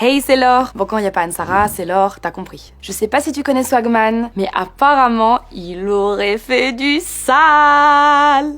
Hey, c'est Laure. Bon, quand il n'y a pas Anne-Sara, c'est Laure, t'as compris. Je sais pas si tu connais Swagman, mais apparemment, il aurait fait du sale.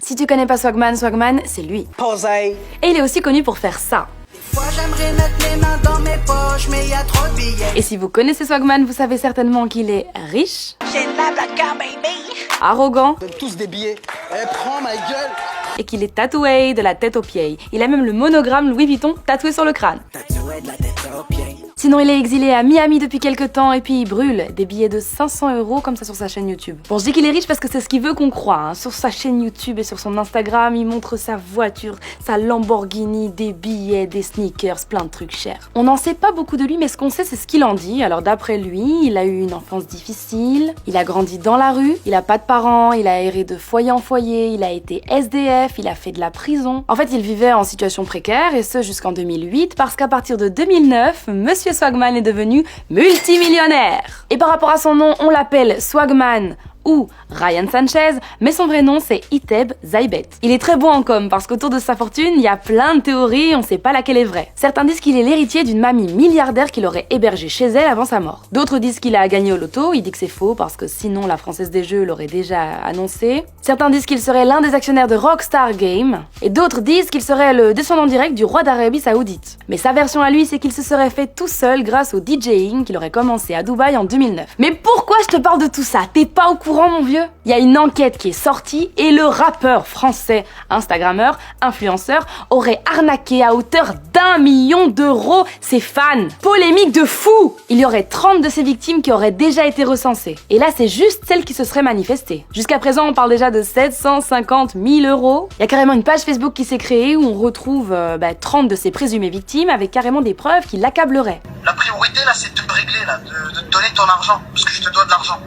Si tu connais pas Swagman, c'est lui. Posey. Et il est aussi connu pour faire ça. Des fois j'aimerais mettre les mains dans mes poches, mais y a trop de billets. Et si vous connaissez Swagman, vous savez certainement qu'il est riche, J'ai la black car baby. arrogant, Donne tous des billets. Eh, prends ma gueule. et qu'il est tatoué de la tête aux pieds. Il a même le monogramme Louis Vuitton tatoué sur le crâne. Tatoué de la tête aux pieds. Sinon, il est exilé à Miami depuis quelques temps et puis il brûle des billets de 500 € comme ça sur sa chaîne YouTube. Bon, je dis qu'il est riche parce que c'est ce qu'il veut qu'on croie. Hein. Sur sa chaîne YouTube et sur son Instagram, il montre sa voiture, sa Lamborghini, des billets, des sneakers, plein de trucs chers. On n'en sait pas beaucoup de lui, mais ce qu'on sait, c'est ce qu'il en dit. Alors d'après lui, il a eu une enfance difficile, il a grandi dans la rue, il a pas de parents, il a erré de foyer en foyer, il a été SDF, il a fait de la prison. En fait, il vivait en situation précaire et ce jusqu'en 2008 parce qu'à partir de 2009, Monsieur Swagman est devenu multimillionnaire. Et par rapport à son nom, on l'appelle Swagman ou Ryan Sanchez, mais son vrai nom c'est Iteb Zaybet. Il est très bon en com parce qu'autour de sa fortune, il y a plein de théories, on sait pas laquelle est vraie. Certains disent qu'il est l'héritier d'une mamie milliardaire qui l'aurait hébergé chez elle avant sa mort. D'autres disent qu'il a gagné au loto, il dit que c'est faux parce que sinon la Française des Jeux l'aurait déjà annoncé. Certains disent qu'il serait l'un des actionnaires de Rockstar Games, et d'autres disent qu'il serait le descendant direct du roi d'Arabie Saoudite. Mais sa version à lui, c'est qu'il se serait fait tout seul grâce au DJing qu'il aurait commencé à Dubaï en 2009. Mais pourquoi je te parle de tout ça? T'es pas au courant, mon vieux? Il y a une enquête qui est sortie et le rappeur français, instagrammeur, influenceur, aurait arnaqué à hauteur d'1 million d'euros ses fans. Polémique de fou! Il y aurait 30 de ses victimes qui auraient déjà été recensées. Et là, c'est juste celles qui se seraient manifestées. Jusqu'à présent, on parle déjà de 750 000 €. Il y a carrément une page Facebook qui s'est créée où on retrouve 30 de ses présumées victimes avec carrément des preuves qui l'accableraient. La priorité là, c'est de me régler là, de te donner ton argent, parce que je te dois de l'argent.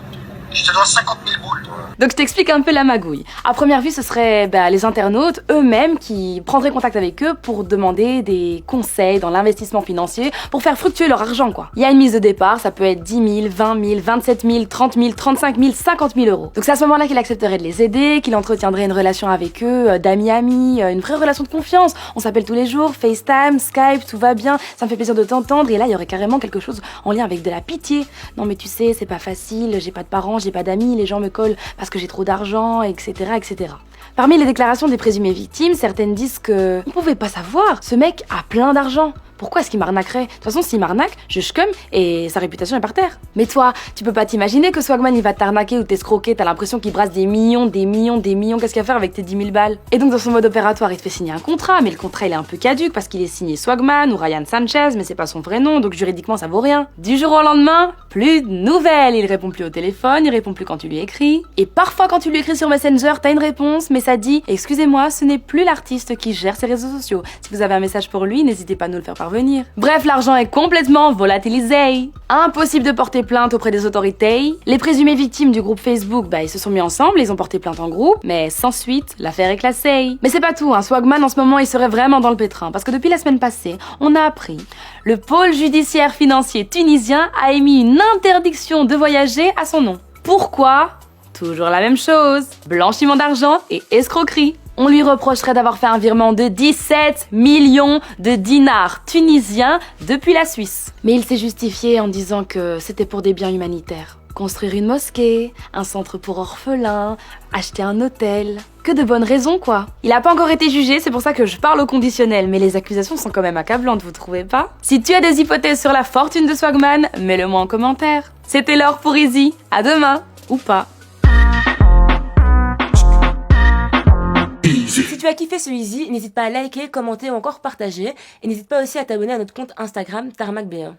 Je te dois 50 000 boules. Donc je t'explique un peu la magouille. À première vue, ce serait les internautes eux-mêmes qui prendraient contact avec eux pour demander des conseils dans l'investissement financier pour faire fructuer leur argent, quoi. Il y a une mise de départ, ça peut être 10 000, 20 000, 27 000, 30 000, 35 000, 50 000 €. Donc c'est à ce moment-là qu'il accepterait de les aider, qu'il entretiendrait une relation avec eux, d'amis amis, une vraie relation de confiance. On s'appelle tous les jours, FaceTime, Skype, tout va bien, ça me fait plaisir de t'entendre. Et là, il y aurait carrément quelque chose en lien avec de la pitié. Non mais tu sais, c'est pas facile, j'ai pas de parents, j'ai pas d'amis, les gens me collent parce que j'ai trop d'argent, etc., etc. Parmi les déclarations des présumées victimes, certaines disent que on pouvait pas savoir, ce mec a plein d'argent. Pourquoi est-ce qu'il m'arnaquerait? De toute façon, s'il m'arnaque, je scum et sa réputation est par terre. Mais toi, tu peux pas t'imaginer que Swagman il va t'arnaquer ou t'escroquer, t'as l'impression qu'il brasse des millions, qu'est-ce qu'il va faire avec tes 10 000 balles? Et donc dans son mode opératoire, il te fait signer un contrat, mais le contrat il est un peu caduque parce qu'il est signé Swagman ou Ryan Sanchez, mais c'est pas son vrai nom, donc juridiquement ça vaut rien. Du jour au lendemain, plus de nouvelles, il répond plus au téléphone, il répond plus quand tu lui écris. Et parfois quand tu lui écris sur Messenger, t'as une réponse, mais ça dit « Excusez-moi, ce n'est plus l'artiste qui gère ses réseaux sociaux. Si vous avez un message pour lui, n'hésitez pas à nous le faire parvenir. » Bref, l'argent est complètement volatilisé. Impossible de porter plainte auprès des autorités. Les présumées victimes du groupe Facebook, ils se sont mis ensemble, ils ont porté plainte en groupe, mais sans suite, l'affaire est classée. Mais c'est pas tout, Swagman en ce moment il serait vraiment dans le pétrin, parce que depuis la semaine passée, on a appris. Le pôle judiciaire financier tunisien a émis une interdiction de voyager à son nom. Pourquoi? Toujours la même chose, blanchiment d'argent et escroquerie. On lui reprocherait d'avoir fait un virement de 17 millions de dinars tunisiens depuis la Suisse. Mais il s'est justifié en disant que c'était pour des biens humanitaires. Construire une mosquée, un centre pour orphelins, acheter un hôtel. Que de bonnes raisons, quoi. Il a pas encore été jugé, c'est pour ça que je parle au conditionnel, mais les accusations sont quand même accablantes, vous trouvez pas? Si tu as des hypothèses sur la fortune de Swagman, mets-le moi en commentaire. C'était Laure pour Easy. À demain, ou pas. Si tu as kiffé ce Easy, n'hésite pas à liker, commenter ou encore partager. Et n'hésite pas aussi à t'abonner à notre compte Instagram TarmacB1.